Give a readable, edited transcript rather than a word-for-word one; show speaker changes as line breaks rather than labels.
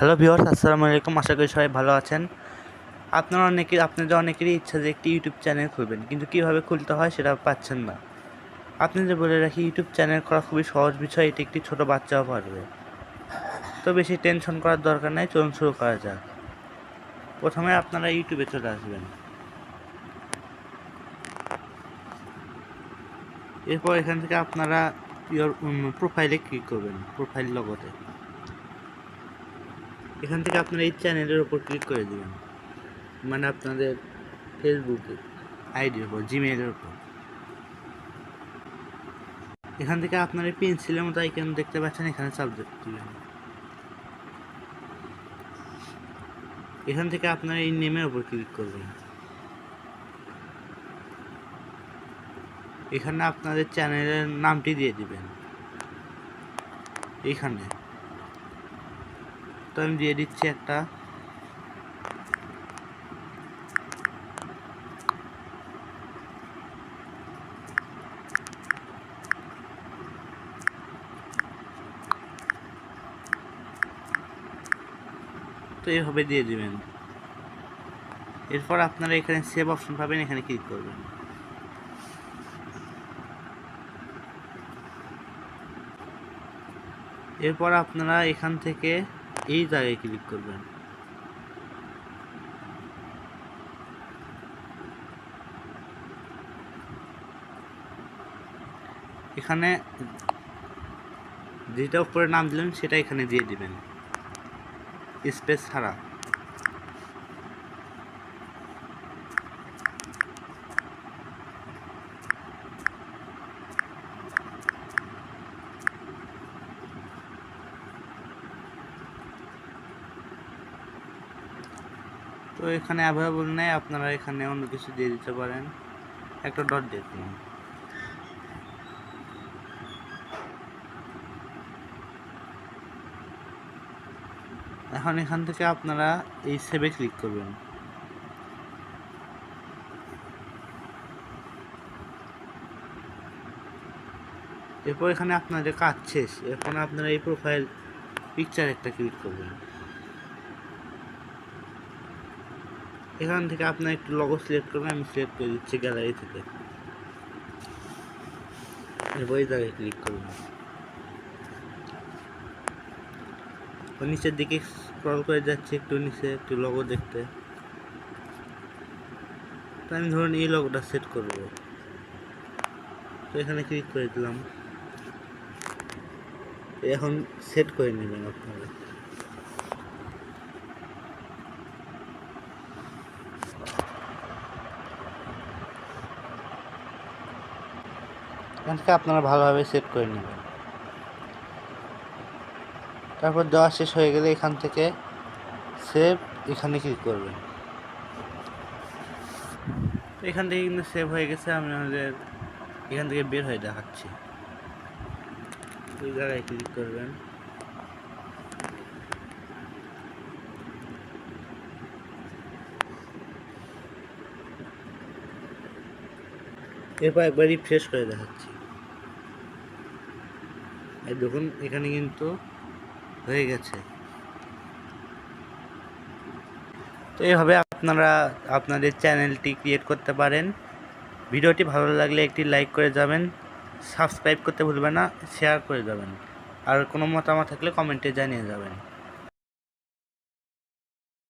Hello viewers, আসসালামু আলাইকুম। আশা করি সবাই ভালো আছেন। আপনাদের অনেকেরই ইচ্ছা যে একটি ইউটিউব চ্যানেল খুলবেন, কিন্তু কীভাবে খুলতে হয় সেটা পাচ্ছেন না। আপনাদের বলে রাখি, ইউটিউব চ্যানেল করা খুবই সহজ বিষয়। এটি একটি ছোট বাচ্চাও পারবে। তো বেশি টেনশন করার দরকার নেই, চলুন শুরু করা যাক। প্রথমে আপনারা ইউটিউবে চলে আসবেন। এরপর এখান থেকে আপনারা প্রোফাইলে ক্লিক করবেন, প্রোফাইল লগোতে। এখান থেকে আপনারা এই চ্যানেলের উপর ক্লিক করে দেবেন, মানে আপনাদের ফেসবুকে আইডির উপর, জিমেইলের উপর। এখান থেকে আপনার এই পেন্সিলের মতো আইকন দেখতে পাচ্ছেন, এখানে সাবজেক্ট দিবেন। এখান থেকে আপনার এই নেমের উপর ক্লিক করবেন। এখানে আপনাদের চ্যানেলের নামটি দিয়ে দিবেন এইখানে। তো আমি দিয়ে দিচ্ছি একটা। তো এইভাবে দিয়ে দিবেন। এরপর আপনারা এখানে সেভ অপশন পাবেন, এখানে ক্লিক করবেন। এরপর আপনারা এখান থেকে এই জায়গায় ক্লিক করবেন। এখানে যেটা উপরে নাম দিলেন সেটা এখানে দিয়ে দিবেন, স্পেস ছাড়া। তো এখানে অ্যাভেলেবল নেই, আপনারা এখানে অন্য কিছু দিয়ে দিতে পারেন, একটা ডট দিয়ে দিন। এখন এখান থেকে আপনারা এই সেভে ক্লিক করবেন। এরপর এখানে আপনাদের কাজ শেষ। এখন আপনারা এই প্রোফাইল পিকচার একটা ক্লিক করবেন। এখান থেকে আপনার একটু লগো সিলেক্ট করবেন, আমি সিলেক্ট করে দিচ্ছি গ্যালারি থেকে। এরপর এই জায়গায় ক্লিক করবেন। নিচের দিকে স্ক্রল করে যাচ্ছে একটু নিচে, একটু লগো দেখতে। তো আমি ধরুন এই লগোটা সেট করব। তো এখানে ক্লিক করে দিলাম। এখন সেট করে নেবেন আপনারা। এখান থেকে আপনারা ভালোভাবে সেট করে নেবেন। তারপর দেওয়া শেষ হয়ে গেলে এখান থেকে সেভ, এখানে ক্লিক করবেন। এখান থেকে কিন্তু সেভ হয়ে গেছে। আমি আমাদের এখান থেকে বের হয়ে দেখাচ্ছি। এই জায়গায় ক্লিক করবেন। এরপর একবার রিফ্রেশ করে দেখাচ্ছি। এই দেখুন এখানে কিন্তু হয়ে গেছে। তো এইভাবে আপনারা আপনাদের চ্যানেলটি ক্রিয়েট করতে পারেন। ভিডিওটি ভালো লাগলে একটি লাইক করে যাবেন, সাবস্ক্রাইব করতে ভুলবেন না, শেয়ার করে যাবেন। আর কোনো মতামত থাকলে কমেন্টে জানিয়ে যাবেন।